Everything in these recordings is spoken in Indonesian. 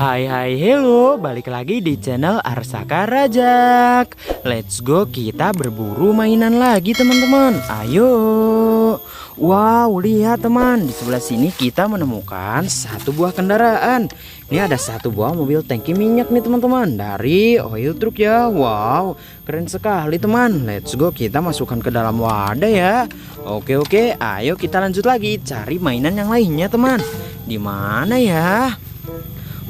Hai hai hello, balik lagi di channel Arsaka Rajak. Let's go, kita berburu mainan lagi teman-teman. Ayo. Wow, lihat teman, di sebelah sini kita menemukan satu buah kendaraan. Ini ada satu buah mobil tangki minyak nih teman-teman, dari Oil Truck ya. Wow, keren sekali teman. Let's go, kita masukkan ke dalam wadah ya. Oke, ayo kita lanjut lagi cari mainan yang lainnya teman. Di mana ya?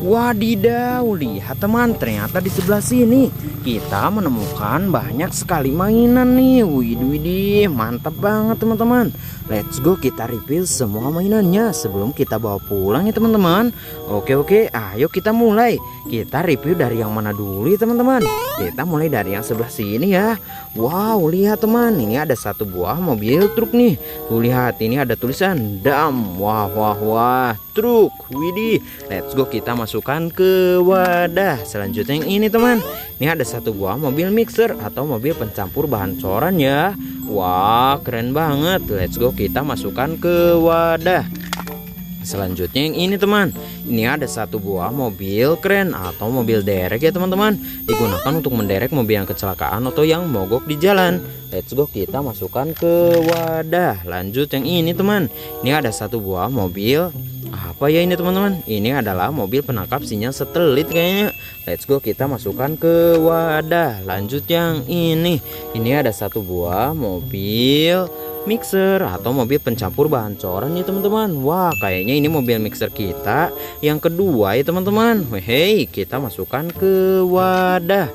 Wadidaw, lihat teman, ternyata di sebelah sini kita menemukan banyak sekali mainan nih. Widih, mantap banget teman-teman. Let's go, kita review semua mainannya sebelum kita bawa pulang ya teman-teman. Oke, ayo kita mulai. Kita review dari yang mana dulu ya teman-teman. Kita mulai dari yang sebelah sini ya. Wow, lihat teman, ini ada satu buah mobil truk nih. Tuh lihat, ini ada tulisan dam. Wah, truk. Widih, let's go, kita masukkan ke wadah. Selanjutnya yang ini teman, ini ada satu buah mobil mixer atau mobil pencampur bahan coran ya. Wah, keren banget. Let's go, kita masukkan ke wadah. Selanjutnya yang ini teman, ini ada satu buah mobil kren atau mobil derek ya teman-teman, digunakan untuk menderek mobil yang kecelakaan atau yang mogok di jalan. Let's go, kita masukkan ke wadah. Lanjut yang ini teman, ini ada satu buah mobil apa ya ini teman-teman, ini adalah mobil penangkap sinyal satelit kayaknya. Let's go, kita masukkan ke wadah. Lanjut yang ini ada satu buah mobil mixer atau mobil pencampur bahan coran nih teman-teman. Wah, kayaknya ini mobil mixer kita yang kedua ya teman-teman. Hei, kita masukkan ke wadah.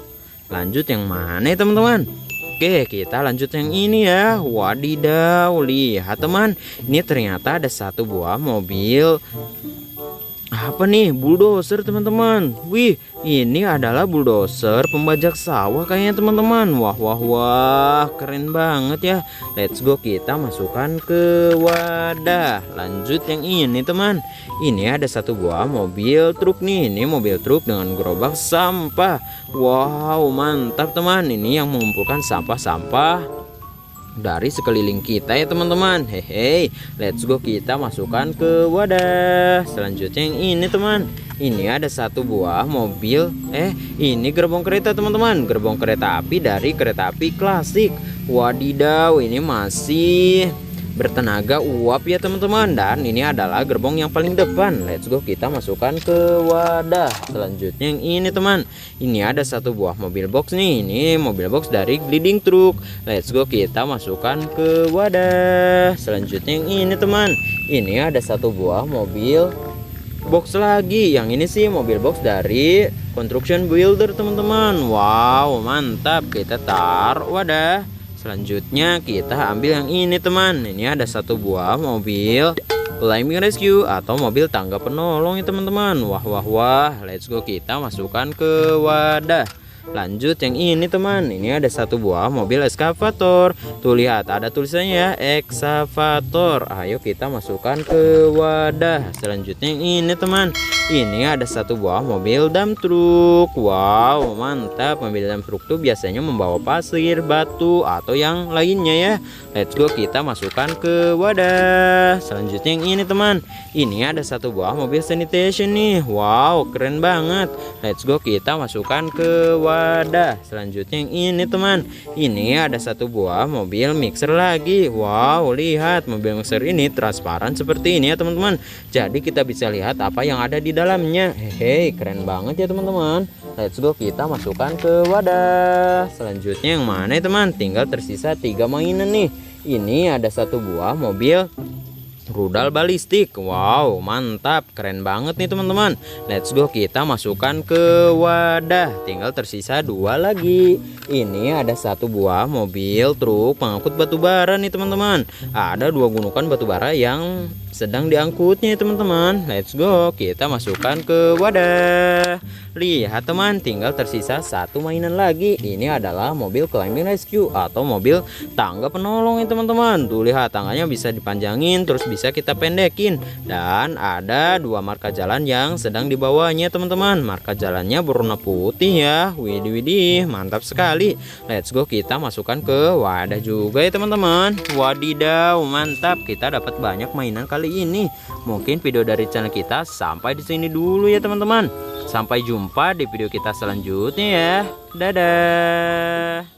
Lanjut yang mana ya teman-teman? Oke, kita lanjut yang ini ya. Wadidaw, lihat teman, ini ternyata ada satu buah mobil apa nih, bulldozer teman-teman. Wih, ini adalah bulldozer pembajak sawah kayaknya teman-teman. Wah, keren banget ya. Let's go, kita masukkan ke wadah. Lanjut yang ini teman, ini ada satu buah mobil truk nih. Ini mobil truk dengan gerobak sampah. Wow, mantap teman, ini yang mengumpulkan sampah-sampah dari sekeliling kita ya teman-teman. Hehe, let's go, kita masukkan ke wadah. Selanjutnya yang ini teman, ini ada satu buah mobil ini gerbong kereta teman-teman, gerbong kereta api dari kereta api klasik. Wadidaw, ini masih bertenaga uap ya teman-teman, dan ini adalah gerbong yang paling depan. Let's go, kita masukkan ke wadah. Selanjutnya yang ini teman, ini ada satu buah mobil box nih. Ini mobil box dari gliding truck. Let's go, kita masukkan ke wadah. Selanjutnya yang ini teman, ini ada satu buah mobil box lagi. Yang ini sih mobil box dari construction builder teman-teman. Wow, mantap, kita taruh wadah. Selanjutnya kita ambil yang ini teman, ini ada satu buah mobil climbing rescue atau mobil tangga penolong ya teman-teman. Wah, let's go, kita masukkan ke wadah. Lanjut yang ini teman, ini ada satu buah mobil eskavator. Tuh lihat, ada tulisannya ya, ekskavator. Ayo kita masukkan ke wadah. Selanjutnya yang ini teman, ini ada satu buah mobil dump truck. Wow, mantap, mobil dump truck tuh biasanya membawa pasir, batu, atau yang lainnya ya. Let's go, kita masukkan ke wadah. Selanjutnya yang ini teman, ini ada satu buah mobil sanitation nih. Wow, keren banget. Let's go, kita masukkan ke wadah. Selanjutnya yang ini teman, ini ada satu buah mobil mixer lagi. Wow, lihat, mobil mixer ini transparan seperti ini ya teman-teman, jadi kita bisa lihat apa yang ada di dalamnya. Hehe, keren banget ya teman-teman. Let's go, kita masukkan ke wadah. Selanjutnya yang mana ya teman, tinggal tersisa 3 mainan nih. Ini ada satu buah mobil rudal balistik. Wow, mantap, keren banget nih teman-teman. Let's go, kita masukkan ke wadah. Tinggal tersisa 2 lagi. Ini ada satu buah mobil truk pengangkut batu bara nih teman-teman. Ada 2 gunungan batu bara yang sedang diangkutnya teman-teman. Let's go, kita masukkan ke wadah. Lihat teman, tinggal tersisa 1 mainan lagi. Ini adalah mobil climbing rescue atau mobil tangga penolong ya teman-teman. Tuh lihat, tangganya bisa dipanjangin, terus bisa kita pendekin, dan ada 2 marka jalan yang sedang dibawanya teman-teman. Marka jalannya berwarna putih ya. Widih, mantap sekali. Let's go, kita masukkan ke wadah juga ya teman-teman. Wadidaw, mantap, kita dapat banyak mainan kali ini. Mungkin video dari channel kita sampai di sini dulu ya teman-teman. Sampai jumpa di video kita selanjutnya ya. Dadah.